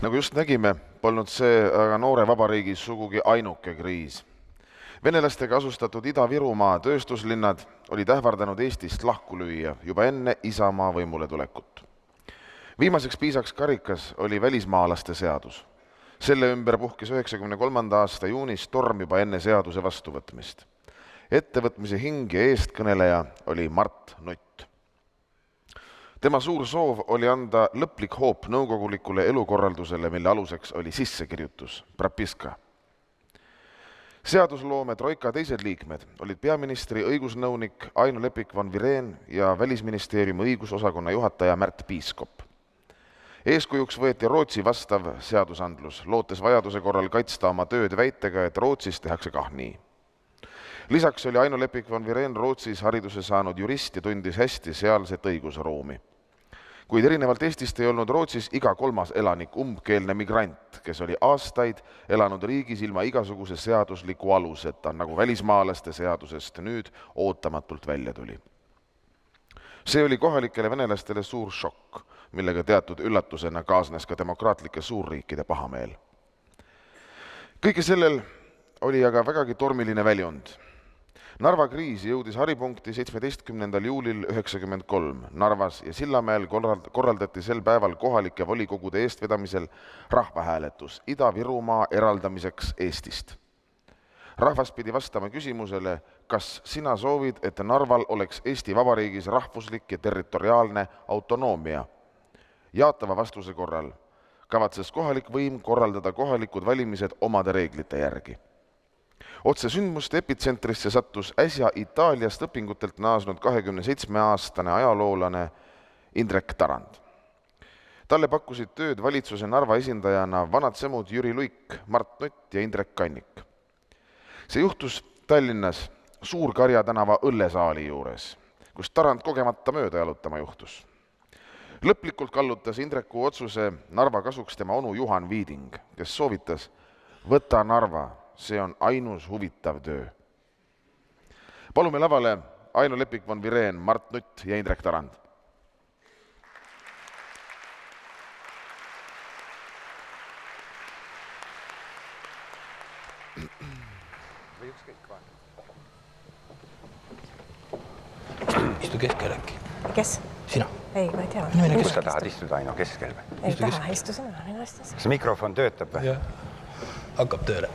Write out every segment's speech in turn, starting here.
Nagu just nägime, polnud see aga noore vabariigis sugugi ainuke kriis. Venelastega asustatud Ida-Virumaa tööstuslinnad olid ähvardanud Eestist lahku lüüa juba enne Isamaa võimule tulekut. Viimaseks piisaks karikas oli välismaalaste seadus. Selle ümber puhkis 1993. aasta juunis torm juba enne seaduse vastuvõtmist. Ettevõtmise hing ja eestkõneleja oli Mart Nutt. Tema suur soov oli anda lõplik hoop nõukogulikule elukorraldusele, mille aluseks oli sissekirjutus, prapiska. Seadusloome troika teised liikmed olid peaministri õigusnõunik Aino Lepik von Vireen ja Välisministeeriumi õigusosakonna juhataja Märt Piiskop. Eeskujuks võeti Rootsi vastav seadusandlus, lootes vajaduse korral kaitsta oma tööd väitega, et Rootsis tehakse kah nii. Lisaks oli Aino Lepik von Vireen Rootsis hariduse saanud jurist ja tundis hästi sealset õigusruumi. Kuid erinevalt Eestist ei olnud Rootsis iga kolmas elanik umbkeelne migrant, kes oli aastaid elanud riigis ilma igasuguse seadusliku aluseta, nagu välismaalaste seadusest nüüd ootamatult välja tuli. See oli kohalikele venelastele suur šokk, millega teatud üllatusena kaasnes ka demokraatlike suurriikide pahameel. Kõige sellel oli aga vägagi tormiline väljund. Narva kriis jõudis haripunkti 17. juulil 1993. Narvas ja Sillamäel korraldati sel päeval kohalike volikogude eestvedamisel rahvahääletus Ida-Virumaa eraldamiseks Eestist. Rahvas pidi vastama küsimusele, kas sina soovid, et Narval oleks Eesti Vabariigis rahvuslik ja territoriaalne autonoomia. Jaatava vastuse korral kavatses kohalik võim korraldada kohalikud valimised omade reeglite järgi. Otse sündmuste epitsentrisse sattus äsja Itaaliast õpingutelt naasnud 27-aastane ajaloolane Indrek Tarand. Talle pakkusid tööd valitsuse Narva esindajana vanad semud Jüri Luik, Mart Nutt ja Indrek Kannik. See juhtus Tallinnas Suur-Karja tänava õllesaali juures, kus Tarand kogemata mööda jalutama juhtus. Lõplikult kallutas Indreku otsuse Narva kasuks tema onu Juhan Viiding, kes soovitas, võta Narva, see on ainus huvitav töö. Palume lavale Aino Lepik von Vireen, Mart Nutt ja Indrek Tarand. Või ükskõik vaja. Istu keskel äkki. Kes? Sina. Ei, ma ei tea. Kus sa tahad istuda, Aino, keskel? Ei taha, istu sina. Kas mikrofon töötab või? Hakkab tööle.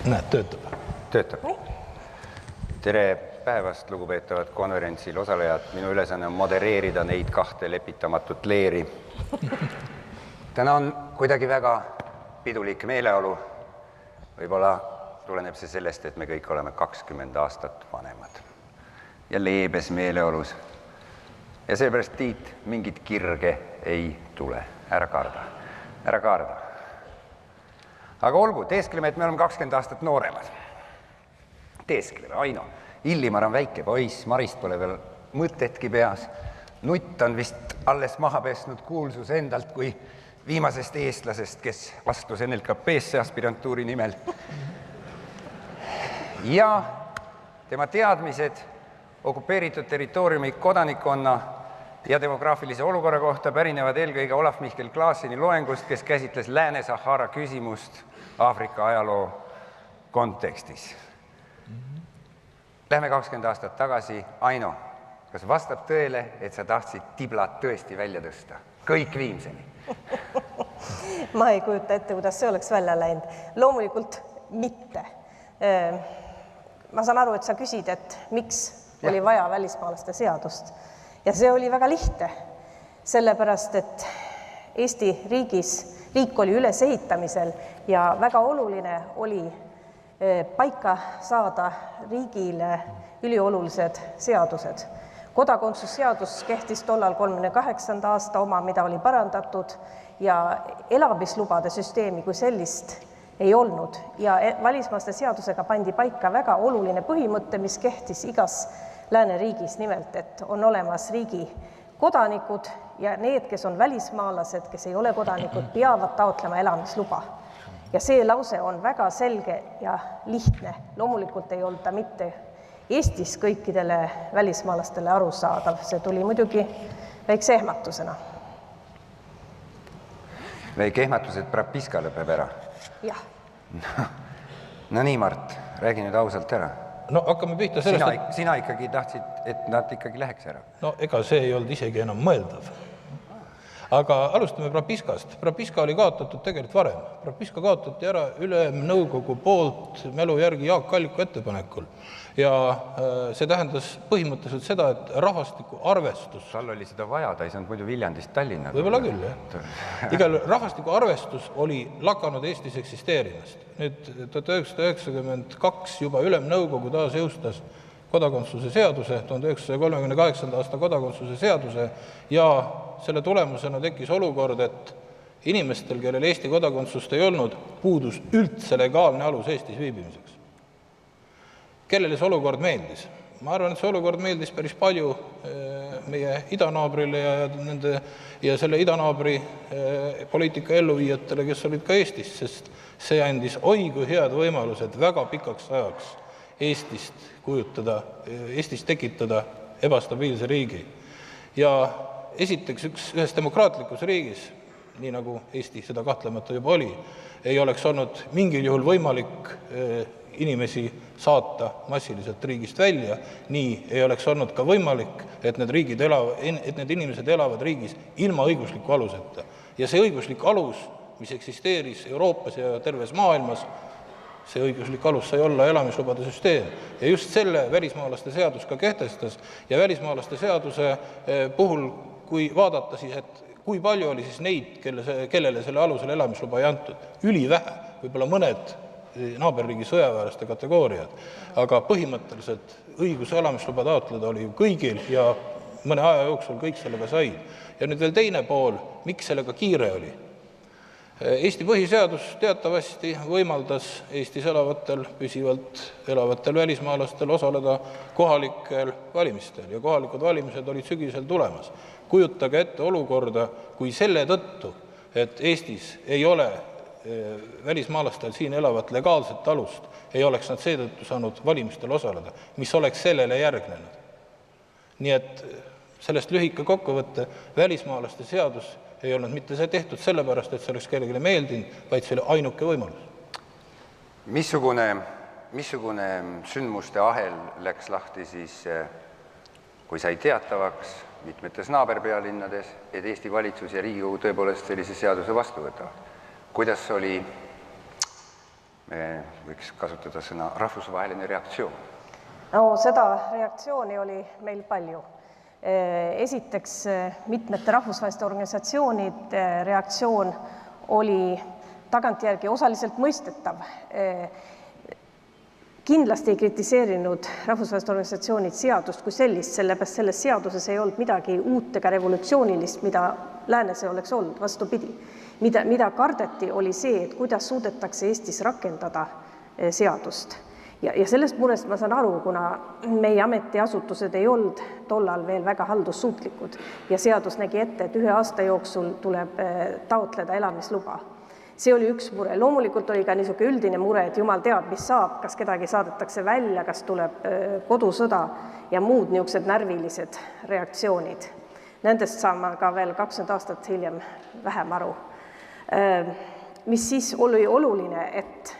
Näed, töötab. Töötab. Tere päevast, lugupeetavad konverentsil osalejad. Minu ülesanne on modereerida neid kahte lepitamatut leeri. Täna on kuidagi väga pidulik meeleolu. Võib-olla tuleneb see sellest, et me kõik oleme 20 aastat vanemad. Ja leebes meeleolus. Ja seepärast, Tiit, mingit kirge ei tule. Ära karda. Ära karda. Aga olgu, teeskleme, et me oleme 20 aastat nooremad. Teeskleme, Aino. Illimar on väike poiss, Marist pole veel mõtetki peas. Nutt on vist alles maha pesnud kuulsus endalt kui viimasest eestlasest, kes astus NLKP-sse aspirantuuri nimel. Ja tema teadmised okupeeritud territooriumi kodanikkonna ja demograafilise olukorra kohta pärinevad eelkõige Olaf Mihkel Klaaseni loengust, kes käsitles Lääne-Sahara küsimust Aafrika ajaloo kontekstis. Lähme 20 aastat tagasi. Aino, kas vastab tõele, et sa tahtsid tiblat tõesti välja tõsta? Kõik viimseni. Ma ei kujuta ette, kuidas see oleks välja läinud. Loomulikult mitte. Ma saan aru, et sa küsid, et miks oli vaja välismaalaste seadust. Ja see oli väga lihtne, sellepärast, et Eesti riik oli ülesehitamisel ja väga oluline oli paika saada riigile üliolulised seadused. Kodakondsusseadus kehtis tollal 38. aasta oma, mida oli parandatud ja elamislubade süsteemi kui sellist ei olnud. Ja välismaalaste seadusega pandi paika väga oluline põhimõte, mis kehtis igas lääneriigis, nimelt, et on olemas riigi kodanikud ja need, kes on välismaalased, kes ei ole kodanikud, peavad taotlema elamisluba. Ja see lause on väga selge ja lihtne. Loomulikult ei olnud ta mitte Eestis kõikidele välismaalastele arusaadav. See tuli muidugi väikse ehmatusena. või kehmatus, et Prapiska lõpeb ära. jah. No nii, Mart, räägi nüüd ausalt ära. No hakkame pihta sellest, Sina ikkagi tahtsid, et nad ikkagi läheks ära. no ega see ei olnud isegi enam mõeldav. Aga alustame Prapiskast. Prapiska oli kaotatud tegelikult varem. Prapiska kaotati ära Ülemnõukogu poolt mälu järgi Jaak Alliku ettepanekul. Ja see tähendas põhimõtteliselt seda, et rahvastiku arvestus. Tal oli seda vaja, ta ei saanud muidu Viljandist Tallinna. Võib-olla küll, jah. Igal rahvastiku arvestus oli lakanud Eestis eksisteerimast. Nüüd 1992 juba Ülemnõukogu taas jõustas kodakondsuse seaduse, 1938. aasta kodakondsuse seaduse ja selle tulemusena tekkis olukord, et inimestel, kellel Eesti kodakondsust ei olnud, puudus üldse legaalne alus Eestis viibimiseks. Kellele see olukord meeldis? Ma arvan, et see olukord meeldis päris palju meie idanaabrile ja selle idanaabri poliitika elluviijatele, kes olid ka Eestis, sest see andis kui head võimalused väga pikaks ajaks Eestist tekitada ebastabiilse riigi. Ja esiteks ühes demokraatlikus riigis, nii nagu Eesti seda kahtlemata juba oli, ei oleks olnud mingil juhul võimalik inimesi saata massiliselt riigist välja, nii ei oleks olnud ka võimalik, et need inimesed elavad riigis ilma õigusliku aluseta. Ja see õiguslik alus, mis eksisteeris Euroopas ja terves maailmas, see õiguslik alus sai olla elamislubade süsteem. Ja just selle välismaalaste seadus ka kehtestas ja välismaalaste seaduse puhul, kui vaadata siis, et kui palju oli siis neid, kellele selle alusel elamisluba ei antud, ülivähe, võib-olla mõned naaberriigi sõjaväelaste kategooriad, aga põhimõtteliselt õigus elamisluba taotleda oli ju kõigil ja mõne aja jooksul kõik sellega said. Ja nüüd veel teine pool, miks sellega kiire oli? Eesti põhiseadus teatavasti võimaldas Eestis püsivalt elavatel välismaalastel osaleda kohalikel valimistel ja kohalikud valimised olid sügisel tulemas. Kujutage ette olukorda, kui selle tõttu, et Eestis ei ole välismaalastel siin elavat legaalset alust, ei oleks nad seetõttu saanud valimistel osaleda, mis oleks sellele järgnenud. Nii et sellest lühike kokkuvõtte välismaalaste seadus ei olnud mitte see tehtud sellepärast, et see oleks kellelegi meeldinud, vaid see oli ainuke võimalus. Missugune sündmuste ahel läks lahti siis, kui sai teatavaks mitmetes naaberpealinnades, et Eesti valitsus ja Riigikogu tõepoolest sellise seaduse vastu võtavad? Kuidas oli, me võiks kasutada sõna, rahvusvaheline reaktsioon? No seda reaktsiooni oli meil palju. Esiteks mitmete rahvusvaheliste organisatsioonide reaktsioon oli tagantjärgi osaliselt mõistetav. Kindlasti ei kritiseerinud rahvusvahelised organisatsioonid seadust kui sellist, sellepärast selles seaduses ei olnud midagi uut ega revolutsioonilist, mida läänes ei oleks olnud, vastupidi. Mida kardeti oli see, et kuidas suudetakse Eestis rakendada seadust. Ja sellest murest ma saan aru, kuna meie ametiasutused ei olnud tollal veel väga haldussuutlikud ja seadus nägi ette, et 1 aasta jooksul tuleb taotleda elamisluba. See oli üks mure. Loomulikult oli ka niisugune üldine mure, et jumal teab, mis saab, kas kedagi saadetakse välja, kas tuleb kodusõda ja muud niisugused närvilised reaktsioonid. Nendest saame ka veel 20 aastat hiljem vähem aru. Mis siis oli oluline, et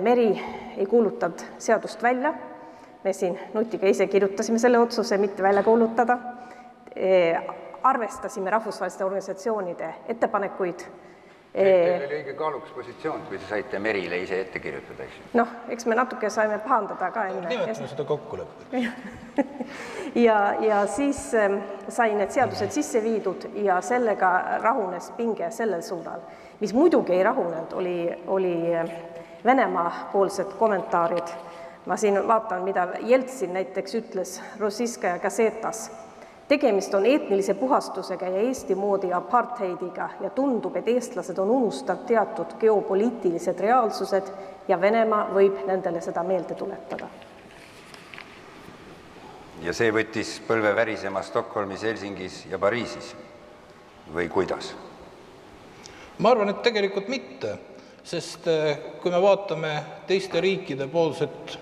meri ei kuulutanud seadust välja. Me siin Nutiga ise kirjutasime selle otsuse mitte välja kuulutada. Arvestasime rahvusvaheliste organisatsioonide ettepanekuid. Teil oli õige kaalukas positsioon, kui te saite merile ise ette kirjutada, eks ju? Noh, eks me natuke saime pahandada ka enne. Nimetame seda kokkuleppe. Ja siis sai need seadused sisse viidud ja sellega rahunes pinge sellel suunal. Mis muidugi ei rahunenud, oli Venemaa poolsed kommentaarid. Ma siin vaatan, mida Jeltsin näiteks ütles Rossiskaja Gazetas. Tegemist on etnilise puhastusega ja Eesti moodi apartheidiga ja tundub, et eestlased on unustanud teatud geopoliitilised reaalsused ja Venemaa võib nendele seda meelde tuletada. Ja see võttis põlve värisema Stockholmis, Helsingis ja Pariisis? Või kuidas? Ma arvan, et tegelikult mitte, sest kui me vaatame teiste riikide poolset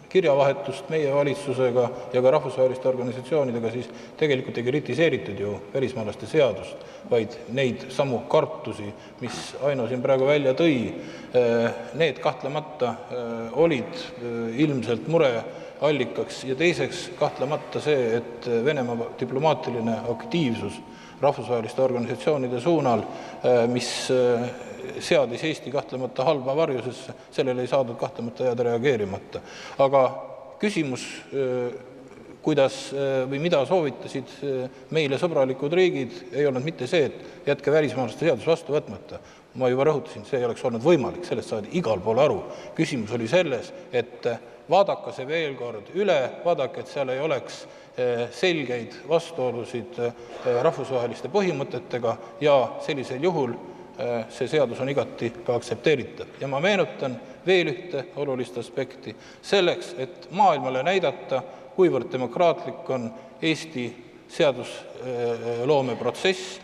kirjavahetust meie valitsusega ja ka rahvusvaheliste organisatsioonidega, siis tegelikult ei kritiseeritud ju välismaalaste seadust, vaid neid samu kartusi, mis Aino siin praegu välja tõi. Need kahtlemata olid ilmselt mureallikaks ja teiseks kahtlemata see, et Venemaa diplomaatiline aktiivsus rahvusvaheliste organisatsioonide suunal, mis seadis Eesti kahtlemata halba varjusesse, sellele ei saadud kahtlemata jääda reageerimata. Aga küsimus, kuidas või mida soovitasid meile sõbralikud riigid, ei olnud mitte see, et jätke välismaalaste seadus vastu võtmata. Ma juba rõhutasin, see ei oleks olnud võimalik, sellest saadi igal pool aru. Küsimus oli selles, et vaadake see veel kord üle, vaadake, et seal ei oleks selgeid vastuolusid rahvusvaheliste põhimõtetega ja sellisel juhul see seadus on igati ka aktsepteeritav. Ja ma meenutan veel ühte olulist aspekti. Selleks, et maailmale näidata, kuivõrd demokraatlik on Eesti seadusloome protsess,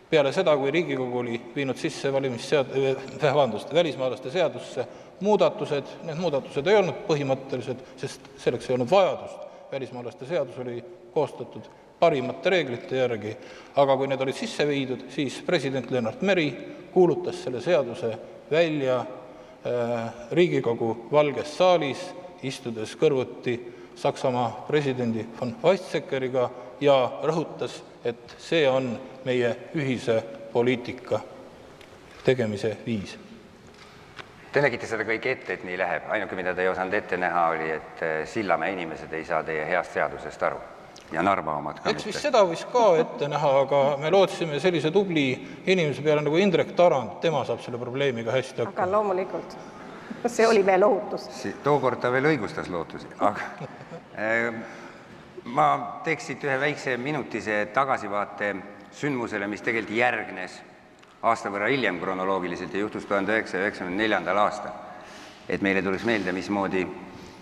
peale seda, kui Riigikogu oli viinud sisse välismaalaste seadusse muudatused, need muudatused ei olnud põhimõttelised, sest selleks ei olnud vajadust. Välismaalaste seadus oli koostatud parimate reeglite järgi, aga kui need olid sisse viidud, siis president Lennart Meri kuulutas selle seaduse välja Riigikogu Valges saalis, istudes kõrvuti Saksamaa presidendi von Weizsäckeriga ja rõhutas, et see on meie ühise poliitika tegemise viis. Te nägite seda kõik ette, et nii läheb. Ainuke, mida te ei osanud ette näha, oli, et Sillamäe inimesed ei saa teie heast seadusest aru. Ja Narva omad ka Eks vist seda võis ka ette näha, aga me lootsime sellise tubli inimese peale nagu Indrek Tarand, tema saab selle probleemiga hästi hakkama. Aga loomulikult, see oli veel ohutus. Tookord ta veel õigustas lootusi, aga ma teeks siit ühe väikse minutise tagasivaate sündmusele, mis tegelikult järgnes aasta võrra hiljem kronoloogiliselt ja juhtus 1994. aastal. Et meile tuleks meelde, mismoodi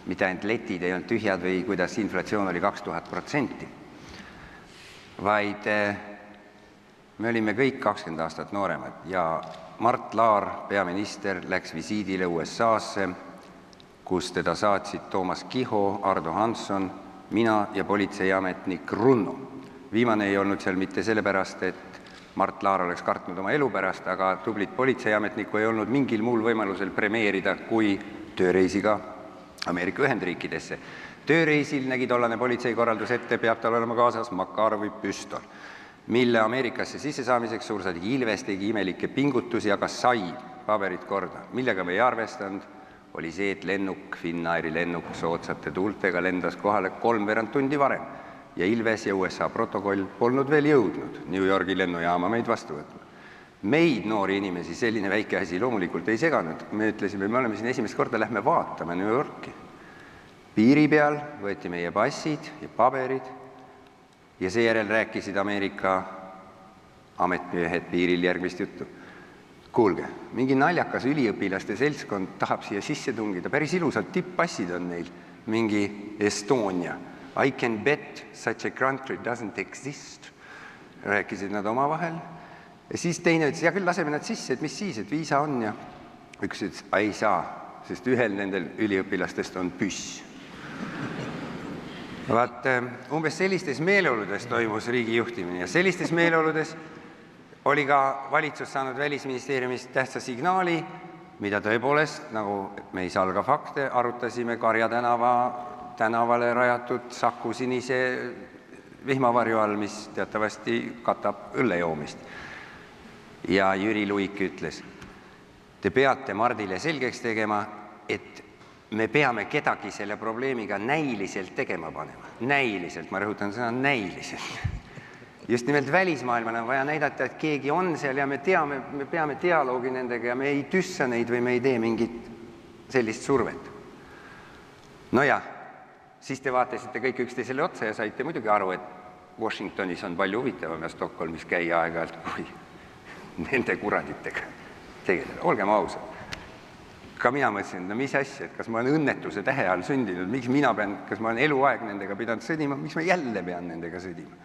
mitte ainult letid ei olnud tühjad või kuidas inflatsioon oli 2000%, vaid me olime kõik 20 aastat nooremad ja Mart Laar, peaminister, läks visiidile USA-sse, kus teda saatsid Toomas Kiho, Ardo Hansson, mina ja politseiametnik Runno. Viimane ei olnud seal mitte sellepärast, et Mart Laar oleks kartnud oma elu pärast, aga tublit politseiametnikku ei olnud mingil muul võimalusel premeerida kui tööreisiga Ameerika Ühendriikidesse. Tööreisil nägi tollane politseikorraldus ette, peab tal olema kaasas Makarovi püstol, mille Ameerikasse sissesaamiseks suursaadik Ilves tegi imelikke pingutusi, aga sai paberid korda. Millega me ei arvestanud, oli see, et lennuk, Finnairi lennuk soodsate tuultega lendas kohale 3/4 tundi varem ja Ilves ja USA protokoll polnud veel jõudnud New Yorgi lennujaama meid vastu võtnud. Meid, noori inimesi, selline väike asi loomulikult ei seganud. Me ütlesime, me oleme siin esimest korda, lähme vaatame New Yorki. Piiri peal võeti meie passid ja paberid ja seejärel rääkisid Ameerika ametmehed piiril järgmist juttu. Kuulge, mingi naljakas üliõpilaste seltskond tahab siia sisse tungida, päris ilusad tipp-passid on neil, mingi Estonia. I can bet such a country doesn't exist, rääkisid nad omavahel. Ja siis teine ütles, ja küll laseme nad sisse, et mis siis, et viisa on ja üks ütles, ei saa, sest ühel nendel üliõpilastest on püss. Vaat, umbes sellistes meeleoludes toimus riigi juhtimine ja sellistes meeleoludes oli ka valitsus saanud Välisministeeriumist tähtsa signaali, mida tõepoolest, nagu me ei salga fakte, arutasime Karja tänavale rajatud Saku sinise vihmavarju all, mis teatavasti katab õllejoomist. Ja Jüri Luik ütles, te peate Mardile selgeks tegema, et me peame kedagi selle probleemiga näiliselt tegema panema. Näiliselt, ma rõhutan sõna näiliselt. Just nimelt välismaailmale on vaja näidata, et keegi on seal ja me peame dialoogi nendega ja me ei tüssa neid või me ei tee mingit sellist survet. No ja, siis te vaatasite kõik üksteisele otsa ja saite muidugi aru, et Washingtonis on palju huvitavam ja Stockholmis käia aeg-ajalt kui nende kuraditega tegeleda. Olgem ausad. Ka mina mõtlesin, no mis asja, et kas ma olen õnnetuse tähe all sündinud, miks mina pean, kas ma olen eluaeg nendega pidanud sõdima, miks ma jälle pean nendega sõdima.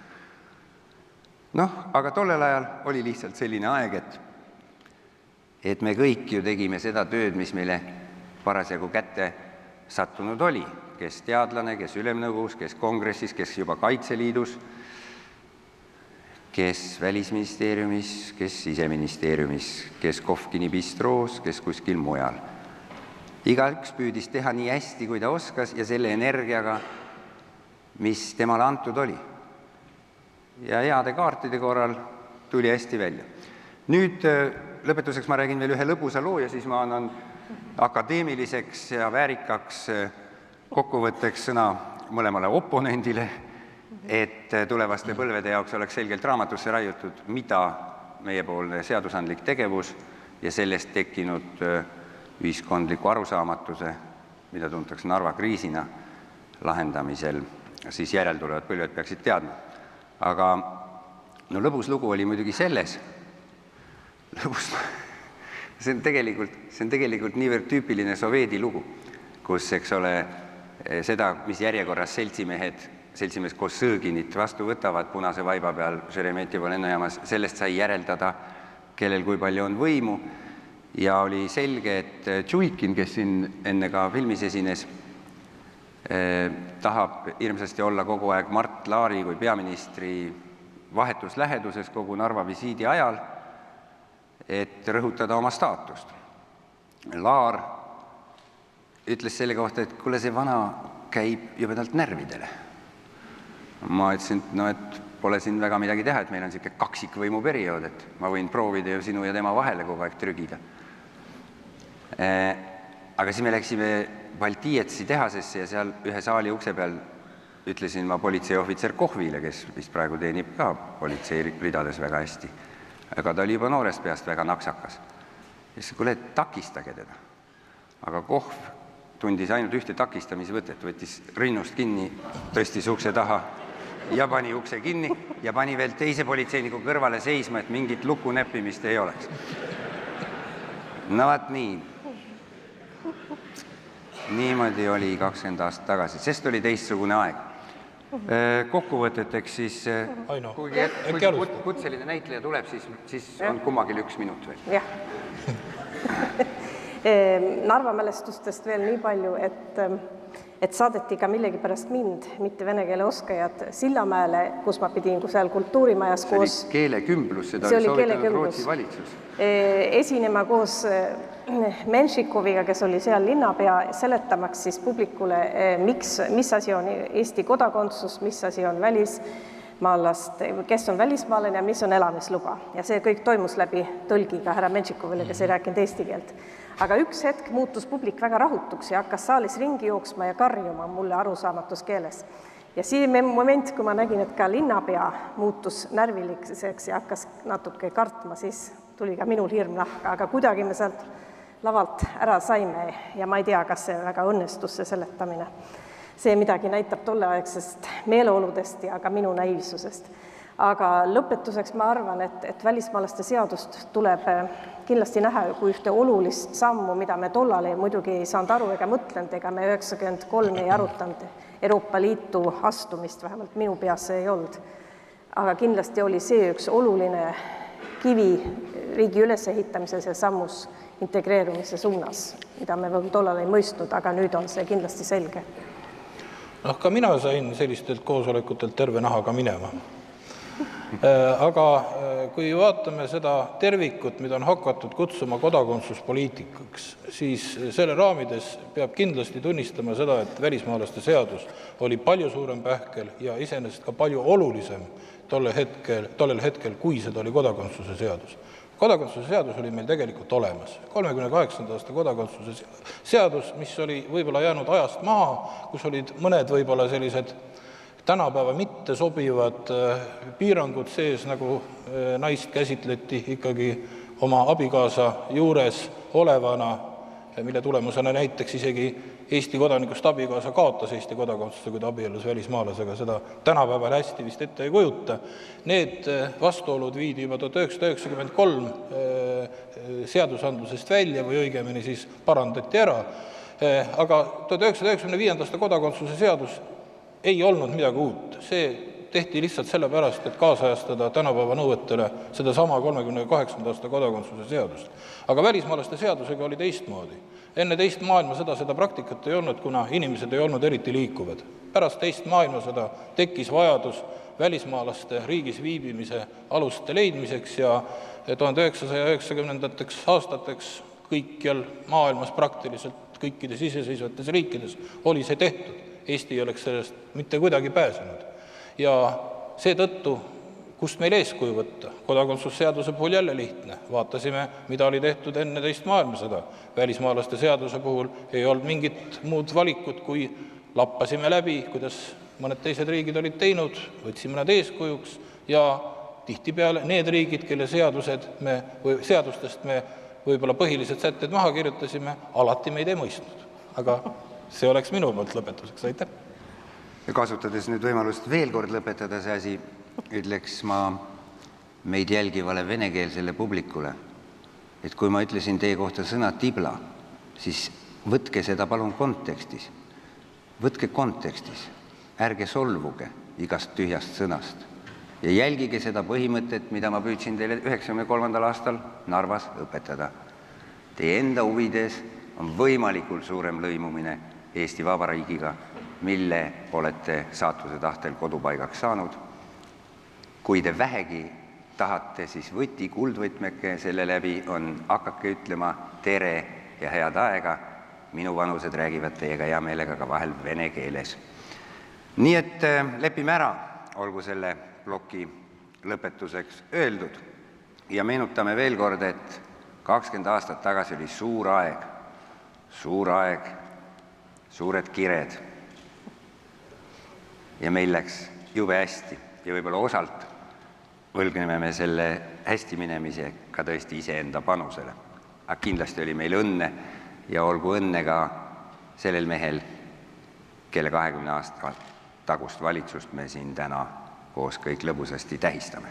Noh, aga tollel ajal oli lihtsalt selline aeg, et me kõik ju tegime seda tööd, mis meile parasjagu kätte sattunud oli, kes teadlane, kes Ülemnõukogus, kes kongressis, kes juba Kaitseliidus, kes Välisministeeriumis, kes Siseministeeriumis, kes Kohvkini bistroos, kes kuskil mujal. Igaüks püüdis teha nii hästi, kui ta oskas ja selle energiaga, mis temale antud oli. Ja heade kaartide korral tuli hästi välja. Nüüd lõpetuseks ma räägin veel ühe lõbusa loo ja siis ma annan akadeemiliseks ja väärikaks kokkuvõtteks sõna mõlemale oponendile, et tulevaste põlvede jaoks oleks selgelt raamatusse raiutud, mida meiepoolne seadusandlik tegevus ja sellest tekkinud ühiskondliku arusaamatuse, mida tuntakse Narva kriisina lahendamisel, siis järeltulevad põlved peaksid teadma. Aga no lõbus lugu oli muidugi selles, see on tegelikult niivõrd tüüpiline soveedi lugu, kus, eks ole, seda, mis järjekorras seltsimees koos Sõõginit vastu võtavad punase vaiba peal Šeremetjevo lennujaamas, sellest sai järeldada, kellel kui palju on võimu. Ja oli selge, et Tšuikin, kes siin enne ka filmis esines, tahab hirmsasti olla kogu aeg Mart Laari kui peaministri vahetus läheduses kogu Narva visiidi ajal, et rõhutada oma staatust. Laar ütles selle kohta, et kuule, see vana käib jubedalt närvidele. Ma ütlesin, et pole siin väga midagi teha, et meil on selline kaksikvõimu periood, et ma võin proovida ju sinu ja tema vahele kogu aeg trügida. Aga siis me läksime Baltietsi tehasesse ja seal ühe saali ukse peal ütlesin ma politseiohvitser Kohvile, kes vist praegu teenib ka politsei ridades väga hästi. Aga ta oli juba noorest peast väga naksakas. Ja siis kuule, takistage teda. Aga Kohv tundis ainult ühte takistamisvõtet, võttis rinnust kinni, tõstis ukse taha ja pani ukse kinni ja pani veel teise politseiniku kõrvale seisma, et mingit luku näppimist ei oleks. No vaat nii. Niimoodi oli 20 aastat tagasi, sest oli teistsugune aeg. Kokkuvõteteks siis, kui kutseline näitleja tuleb, siis on kummagil 1 minut veel. Jah. Narva mälestustest veel nii palju, et saadeti ka millegi pärast mind, mitte vene keele oskajad, Sillamäele, kus ma pidin seal kultuurimajas koos... See oli keelekümblus, seda oli soovitanud Rootsi valitsus. Esinema koos Menšikoviga, kes oli seal linnapea, seletamaks siis publikule, mis asi on Eesti kodakondsus, mis asi on välismaalast, kes on välismaalane ja mis on elamisluba. Ja see kõik toimus läbi tõlgiga härra Menšikovile, kes ei rääkinud eesti keelt. Aga üks hetk muutus publik väga rahutuks ja hakkas saalis ringi jooksma ja karjuma mulle arusaamatus keeles. Ja siin moment, kui ma nägin, et ka linnapea muutus närviliseks ja hakkas natuke kartma, siis tuli ka minul hirm nahka, aga kuidagi me sealt lavalt ära saime ja ma ei tea, kas see väga õnnestus see seletamine. See midagi näitab tolleaegsest meeleoludest ja ka minu naiivsusest. Aga lõpetuseks ma arvan, et välismaalaste seadust tuleb kindlasti näha kui ühte olulist sammu, mida me tollal muidugi ei saanud aru ega mõtlenud, ega me 93 ei arutanud Euroopa Liitu astumist, vähemalt minu peas see ei olnud. Aga kindlasti oli see üks oluline kivi riigi ülesehitamises ja sammus integreerumise suunas, mida me tollal ei mõistnud, aga nüüd on see kindlasti selge. Ka mina sain sellistelt koosolekutelt terve nahaga minema. Aga kui vaatame seda tervikut, mida on hakatud kutsuma kodakondsuspoliitikaks, siis selle raamides peab kindlasti tunnistama seda, et välismaalaste seadus oli palju suurem pähkel ja iseenesest ka palju olulisem tollel hetkel, kui seda oli kodakondsuse seadus. Kodakondsuse seadus oli meil tegelikult olemas. 38. aasta kodakondsuse seadus, mis oli võib-olla jäänud ajast maha, kus olid mõned võib-olla sellised tänapäeva mitte sobivad piirangud sees, nagu naist käsitleti ikkagi oma abikaasa juures olevana, mille tulemusena näiteks isegi Eesti kodanikust abikaasa kaotas Eesti kodakondsuse, kui ta abiellus välismaalasega, seda tänapäeval hästi vist ette ei kujuta. Need vastuolud viidi juba 1993 seadusandlusest välja või õigemini siis parandati ära. Aga 1995. aasta kodakondsuse seadus ei olnud midagi uut. See tehti lihtsalt sellepärast, et kaasajastada tänapäeva nõuetele sedasama 38. aasta kodakondsuse seadust. Aga välismaalaste seadusega oli teistmoodi. Enne teist maailmasõda seda praktikat ei olnud, kuna inimesed ei olnud eriti liikuvad. Pärast teist maailmasõda tekkis vajadus välismaalaste riigis viibimise aluste leidmiseks ja 1990. aastateks kõikjal maailmas praktiliselt kõikides iseseisvates riikides oli see tehtud. Eesti ei oleks sellest mitte kuidagi pääsenud. Ja seetõttu, kust meil eeskuju võtta? Kodakondsusseaduse puhul jälle lihtne. Vaatasime, mida oli tehtud enne teist maailmasõda. Välismaalaste seaduse puhul ei olnud mingit muud valikut, kui lappasime läbi, kuidas mõned teised riigid olid teinud, võtsime nad eeskujuks ja tihtipeale need riigid, kelle seadustest me võib-olla põhilised sätted maha kirjutasime, alati meid ei mõistnud. Aga see oleks minu poolt lõpetuseks. Aitäh! Ja kasutades nüüd võimalust veel kord lõpetada see asi, ütleks ma meid jälgivale venekeelsele publikule, et kui ma ütlesin teie kohta sõna tibla, siis võtke seda palun kontekstis. Võtke kontekstis, ärge solvuge igast tühjast sõnast ja jälgige seda põhimõtet, mida ma püüdsin teile 1993. aastal Narvas õpetada. Teie enda huvides on võimalikult suurem lõimumine Eesti Vabariigiga, mille olete saatuse tahtel kodupaigaks saanud. Kui te vähegi tahate, siis võti kuldvõtmeke selle läbi on hakake ütlema tere ja head aega. Minu vanused räägivad teiega hea meelega ka vahel vene keeles. Nii et lepime ära, olgu selle ploki lõpetuseks öeldud ja meenutame veel kord, et 20 aastat tagasi oli suur aeg, suured kired ja meil läks jube hästi ja võib-olla osalt võlgneme me selle hästi minemise ka tõesti iseenda panusele. Aga kindlasti oli meil õnne ja olgu õnne ka sellel mehel, kelle 20 aasta tagust valitsust me siin täna koos kõik lõbusasti tähistame.